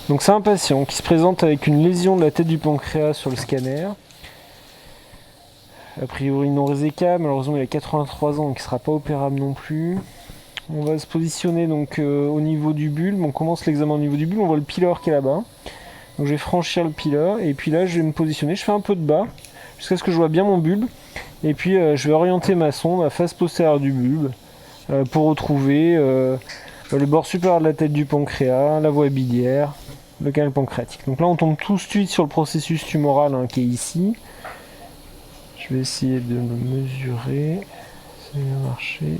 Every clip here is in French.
Donc c'est un patient qui se présente avec une lésion de la tête du pancréas sur le scanner. A priori non résécable, malheureusement il a 83 ans donc il ne sera pas opérable non plus. On va se positionner donc au niveau du bulbe, on commence l'examen au niveau du bulbe, on voit le pylore qui est là-bas. Donc je vais franchir le pylore et puis là je vais me positionner, je fais un peu de bas jusqu'à ce que je vois bien mon bulbe. Et puis je vais orienter ma sonde à face postérieure du bulbe pour retrouver le bord supérieur de la tête du pancréas, la voie biliaire, le canal pancréatique. Donc là on tombe tout de suite sur le processus tumoral qui est ici. Je vais essayer de le mesurer, ça va marcher.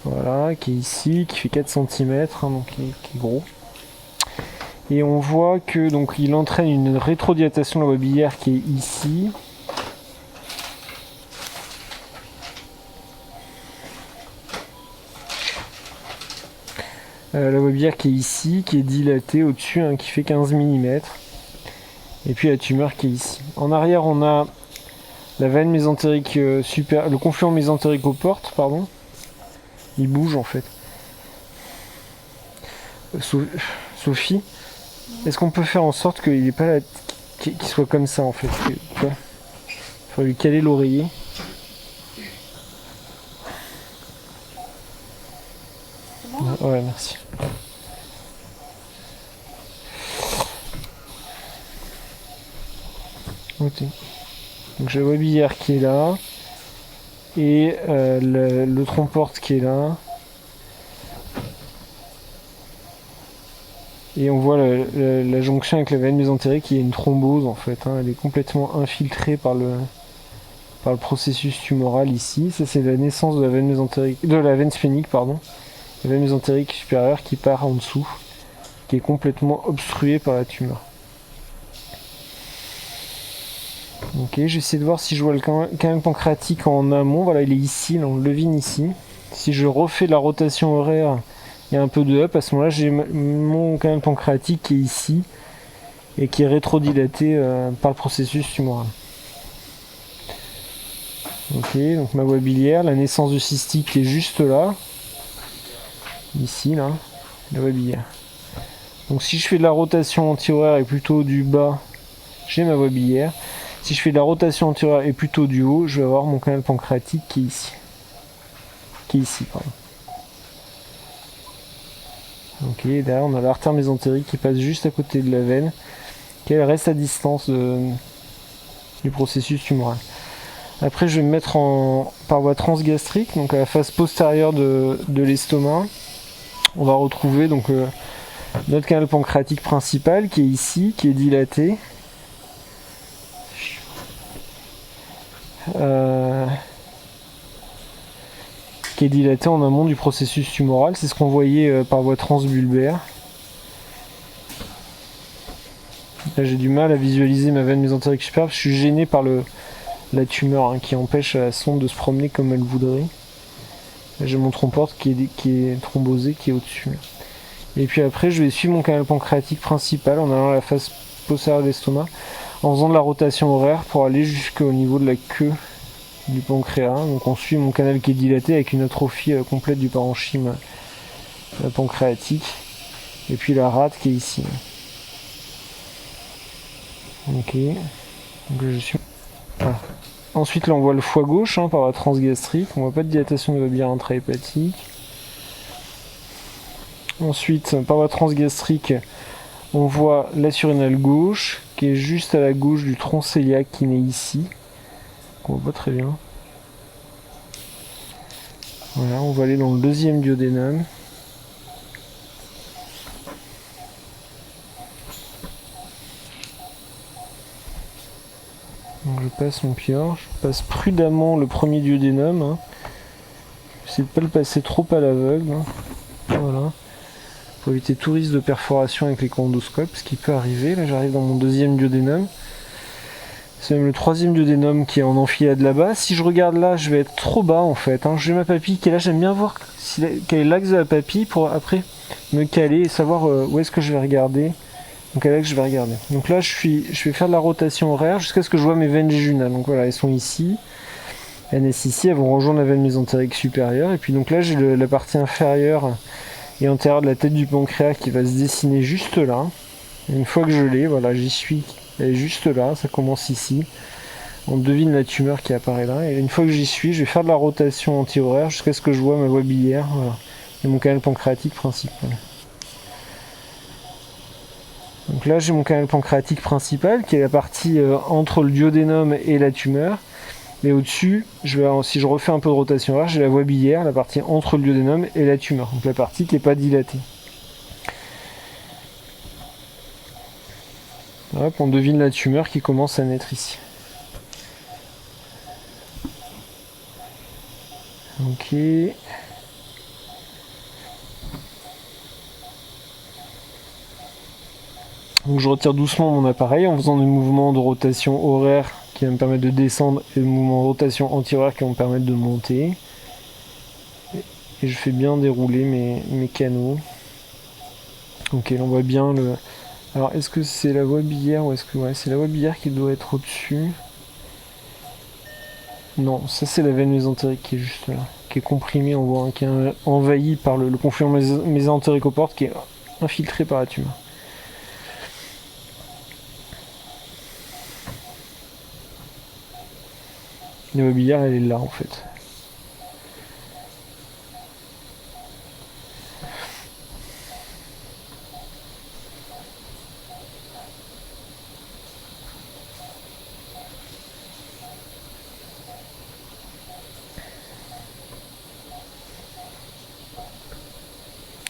Voilà, qui est ici, qui fait 4 cm, donc qui est gros. Et on voit que donc il entraîne une rétrodilatation de la voie biliaire qui est ici. La voie biliaire qui est ici, qui est dilatée au-dessus, qui fait 15 mm. Et puis la tumeur qui est ici. En arrière, on a la veine mésentérique le confluent mésentérique aux portes, pardon. Il bouge en fait. Sophie, est-ce qu'on peut faire en sorte qu'il n'ait pas qu'il soit comme ça en fait? Il faut lui caler l'oreiller. Ouais, merci. Ok. Donc j'ai la voie biliaire qui est là et le tronc-porte qui est là. Et on voit la jonction avec la veine mésentérique qui est une thrombose en fait. Elle est complètement infiltrée par le processus tumoral ici. Ça c'est la naissance de la veine mésentérique, de la veine sphénique pardon. La veine mésentérique supérieure qui part en dessous, qui est complètement obstruée par la tumeur. Ok, j'essaie de voir si je vois le canal pancréatique en amont. Voilà, il est ici, là, on le devine ici. Si je refais la rotation horaire, il y a un peu de up. À ce moment-là, j'ai mon canal pancréatique qui est ici et qui est rétrodilaté par le processus tumoral. Ok, donc ma voie biliaire, la naissance du cystique qui est juste là. Ici, là, la voie biliaire. Donc si je fais de la rotation anti-horaire et plutôt du bas, j'ai ma voie biliaire. Si je fais de la rotation antérieure et plutôt du haut, je vais avoir mon canal pancréatique qui est ici. Pardon. Ok, derrière on a l'artère mésentérique qui passe juste à côté de la veine, qui elle reste à distance du processus tumoral. Après je vais me mettre par voie transgastrique, donc à la face postérieure de l'estomac. On va retrouver donc notre canal pancréatique principal qui est ici, qui est dilaté. Qui est dilaté en amont du processus tumoral, c'est ce qu'on voyait par voie transbulbaire. Là j'ai du mal à visualiser ma veine mésentérique supérieure, je suis gêné par la tumeur qui empêche la sonde de se promener comme elle voudrait. Là j'ai mon tronc-porte qui est thrombosé, qui est au-dessus. Et puis après je vais suivre mon canal pancréatique principal en allant à la face postérieure de l'estomac, en faisant de la rotation horaire pour aller jusqu'au niveau de la queue du pancréas. Donc on suit mon canal qui est dilaté avec une atrophie complète du parenchyme pancréatique. Et puis la rate qui est ici. Ok. Donc je suis. Voilà. Ensuite là on voit le foie gauche par la transgastrique. On voit pas de dilatation de la biliaire intrahépatique. Ensuite par la transgastrique on voit la surrénale gauche qui est juste à la gauche du tronc cœliaque qui naît ici. On voit pas très bien. Voilà, on va aller dans le deuxième duodénum. Donc je passe mon pioche, je passe prudemment le premier duodénum. J'essaie de ne pas le passer trop à l'aveugle. Voilà. Pour éviter tout risque de perforation avec les endoscopes, ce qui peut arriver. Là j'arrive dans mon deuxième duodénum. C'est même le troisième duodénum qui est en enfilade là-bas. Si je regarde là, je vais être trop bas en fait. J'ai ma papille qui est là, j'aime bien voir quel est l'axe de la papille pour après me caler et savoir où est-ce que je vais regarder. Donc à l'axe je vais regarder. Donc là je vais faire de la rotation horaire jusqu'à ce que je vois mes veines jéjunales. Donc voilà, elles sont ici. Elles naissent ici, elles vont rejoindre la veine mésentérique supérieure. Et puis donc là j'ai la partie inférieure et en travers de la tête du pancréas qui va se dessiner juste là. Et une fois que je l'ai, voilà, j'y suis, elle est juste là, ça commence ici. On devine la tumeur qui apparaît là, et une fois que j'y suis, je vais faire de la rotation anti-horaire jusqu'à ce que je vois ma voie biliaire, voilà, et mon canal pancréatique principal. Donc là j'ai mon canal pancréatique principal qui est la partie entre le duodénum et la tumeur. Et au-dessus, si je refais un peu de rotation horaire, j'ai la voie biliaire, la partie entre le duodénum et la tumeur, donc la partie qui n'est pas dilatée. Hop, on devine la tumeur qui commence à naître ici. Ok. Donc je retire doucement mon appareil en faisant des mouvements de rotation horaire qui vont me permettre de descendre et des mouvements de rotation anti-horaire qui vont me permettre de monter. Et je fais bien dérouler mes canaux. Ok, là on voit bien le... Alors est-ce que c'est la voie biliaire ou est-ce que... Ouais, c'est la voie biliaire qui doit être au-dessus. Non, ça c'est la veine mésentérique qui est juste là, qui est comprimée, on voit, hein, qui est envahie par le confluent mésentérique aux portes qui est infiltré par la tumeur. La voie biliaire elle est là en fait.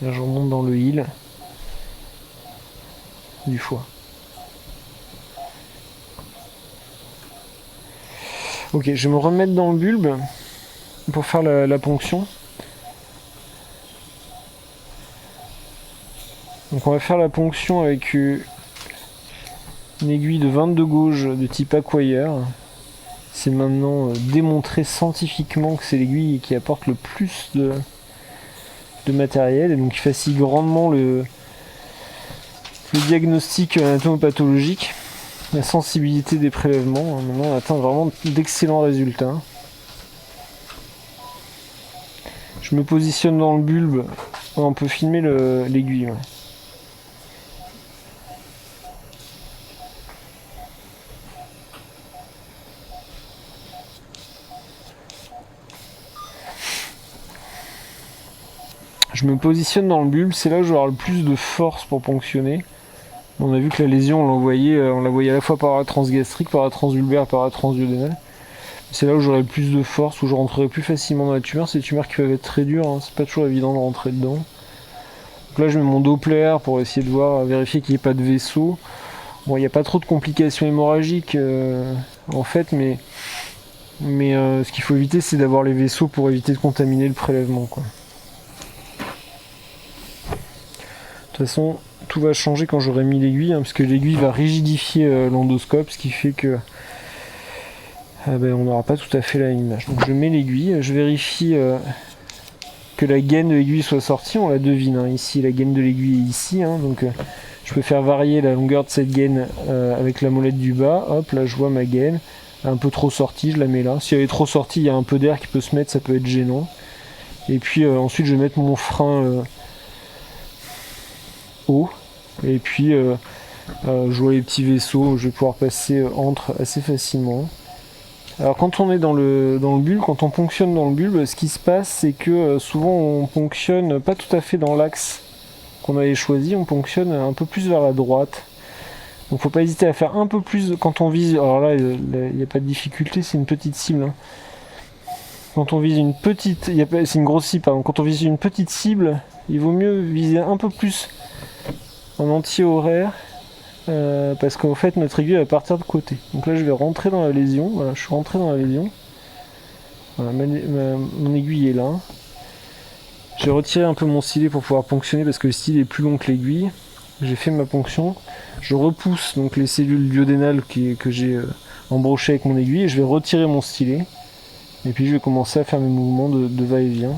Là je remonte dans le hill du foie. Ok, je vais me remettre dans le bulbe pour faire la ponction. Donc on va faire la ponction avec une aiguille de 22 gauge de type acquire. C'est maintenant démontré scientifiquement que c'est l'aiguille qui apporte le plus de matériel et donc qui facilite grandement le diagnostic anatomopathologique, la sensibilité des prélèvements. Maintenant on atteint vraiment d'excellents résultats. Je me positionne dans le bulbe, on peut filmer l'aiguille. Ouais. Je me positionne dans le bulbe, c'est là où je vais avoir le plus de force pour ponctionner. On a vu que la lésion, on la voyait à la fois par la transgastrique, par la transvulvaire, par la transduodénale. C'est là où j'aurai le plus de force, où je rentrerai plus facilement dans la tumeur. C'est des tumeurs qui peuvent être très dures, hein. C'est pas toujours évident de rentrer dedans. Donc là je mets mon Doppler pour essayer de voir, vérifier qu'il n'y ait pas de vaisseau. Bon, il n'y a pas trop de complications hémorragiques en fait, mais ce qu'il faut éviter c'est d'avoir les vaisseaux pour éviter de contaminer le prélèvement, quoi. De toute façon, tout va changer quand j'aurai mis l'aiguille, hein, parce que l'aiguille va rigidifier l'endoscope, ce qui fait que on n'aura pas tout à fait la même image. Donc je mets l'aiguille, je vérifie que la gaine de l'aiguille soit sortie, on la devine, hein, ici la gaine de l'aiguille est ici, hein, donc je peux faire varier la longueur de cette gaine avec la molette du bas. Hop, là je vois ma gaine, un peu trop sortie, je la mets là. Si elle est trop sortie, il y a un peu d'air qui peut se mettre, ça peut être gênant. Et puis ensuite je vais mettre mon frein haut, et puis je vois les petits vaisseaux, je vais pouvoir passer entre assez facilement. Alors quand on est dans le bulbe, quand on ponctionne dans le bulbe, ce qui se passe c'est que souvent on ponctionne pas tout à fait dans l'axe qu'on avait choisi, on ponctionne un peu plus vers la droite. Donc faut pas hésiter à faire un peu plus quand on vise, alors là il n'y a pas de difficulté, c'est une petite cible. Hein. Quand on vise une petite, c'est une grosse cible, pardon. Quand on vise une petite cible, il vaut mieux viser un peu plus en anti-horaire. Parce qu'en fait notre aiguille va partir de côté. Donc là je vais rentrer dans la lésion, voilà, je suis rentré dans la lésion. Voilà, mon aiguille est là. J'ai retiré un peu mon stylet pour pouvoir ponctionner parce que le stylet est plus long que l'aiguille. J'ai fait ma ponction. Je repousse donc les cellules duodénales que j'ai embrochées avec mon aiguille et je vais retirer mon stylet. Et puis je vais commencer à faire mes mouvements de va-et-vient.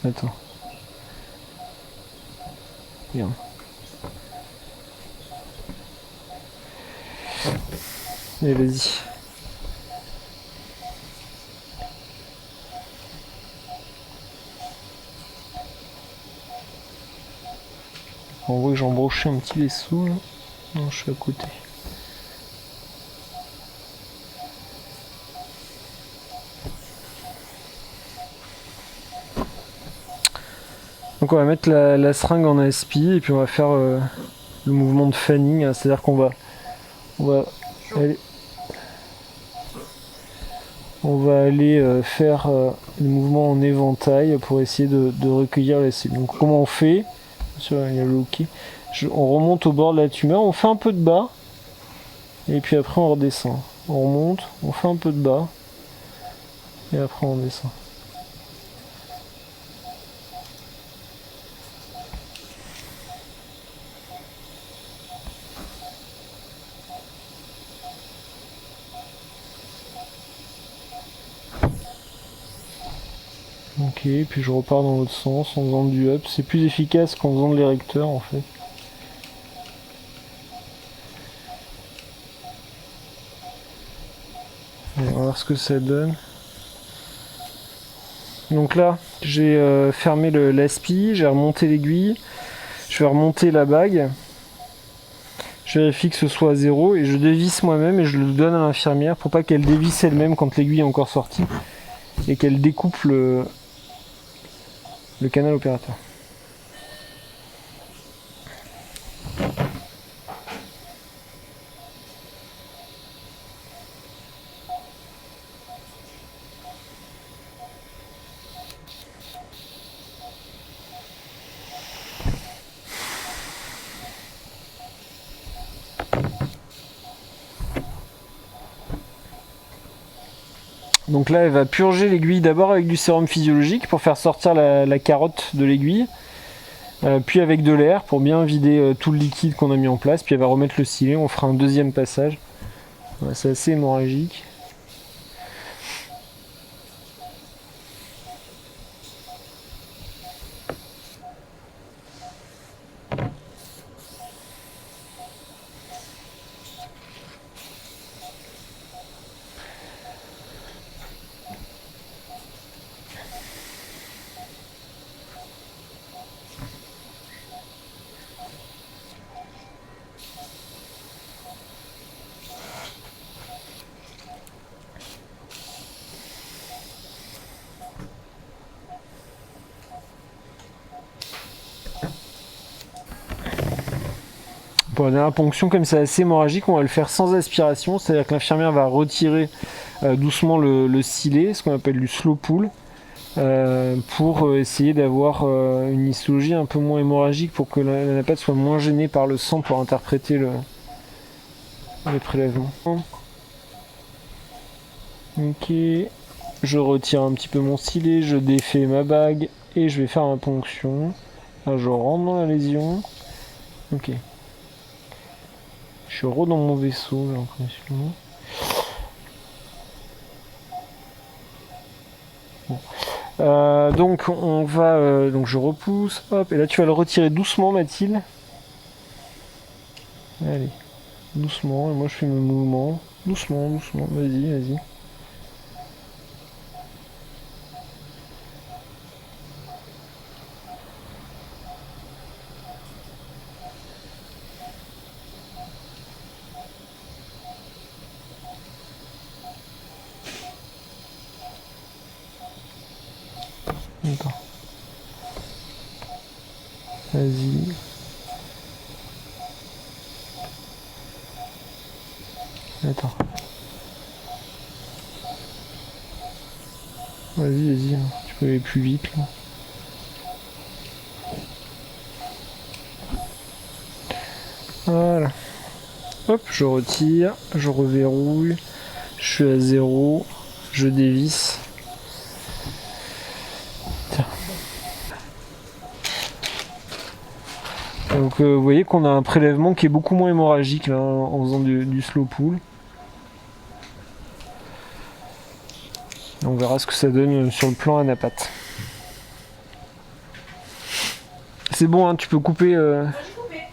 Attends. Bien. Allez, vas-y. On voit que j'ai embroché un petit vaisseau là. Non, je suis à côté. Donc on va mettre la seringue en aspi et puis on va faire le mouvement de fanning, hein, c'est-à-dire qu'on va aller, faire le mouvement en éventail pour essayer de recueillir la cellule. Donc comment on fait? Il y a le OK. On remonte au bord de la tumeur, on fait un peu de bas et puis après on redescend. On remonte, on fait un peu de bas et après on descend. Ok, puis je repars dans l'autre sens en faisant du up. C'est plus efficace qu'en faisant de l'érecteur en fait. On va voir ce que ça donne. Donc là, j'ai fermé l'aspi, j'ai remonté l'aiguille, je vais remonter la bague. Je vérifie que ce soit à 0 et je dévisse moi-même et je le donne à l'infirmière pour pas qu'elle dévisse elle-même quand l'aiguille est encore sortie et qu'elle découpe le canal opérateur. Donc là, elle va purger l'aiguille d'abord avec du sérum physiologique pour faire sortir la carotte de l'aiguille, puis avec de l'air pour bien vider tout le liquide qu'on a mis en place, puis elle va remettre le stylet, on fera un deuxième passage. Ouais, c'est assez hémorragique. Pour la dernière ponction, comme c'est assez hémorragique, on va le faire sans aspiration, c'est-à-dire que l'infirmière va retirer doucement le stylet, ce qu'on appelle du slow pull, pour essayer d'avoir une histologie un peu moins hémorragique pour que la napate soit moins gênée par le sang pour interpréter les prélèvements. Ok, je retire un petit peu mon stylet, je défais ma bague et je vais faire ma ponction. Là, je rentre dans la lésion. Ok. Je suis re dans mon vaisseau, j'ai l'impression. Bon. Donc on va, donc je repousse, hop, et là tu vas le retirer doucement, Mathilde. Allez, doucement, et moi je fais mon mouvement, doucement, doucement, vas-y, vas-y. Attends. Vas-y. Attends. Vas-y, vas-y, hein. Tu peux aller plus vite là. Voilà. Hop, je retire, je reverrouille, je suis à 0, je dévisse. Tiens. Donc vous voyez qu'on a un prélèvement qui est beaucoup moins hémorragique là, en faisant du slow pull. On verra ce que ça donne sur le plan anapate. C'est bon, hein, tu peux couper.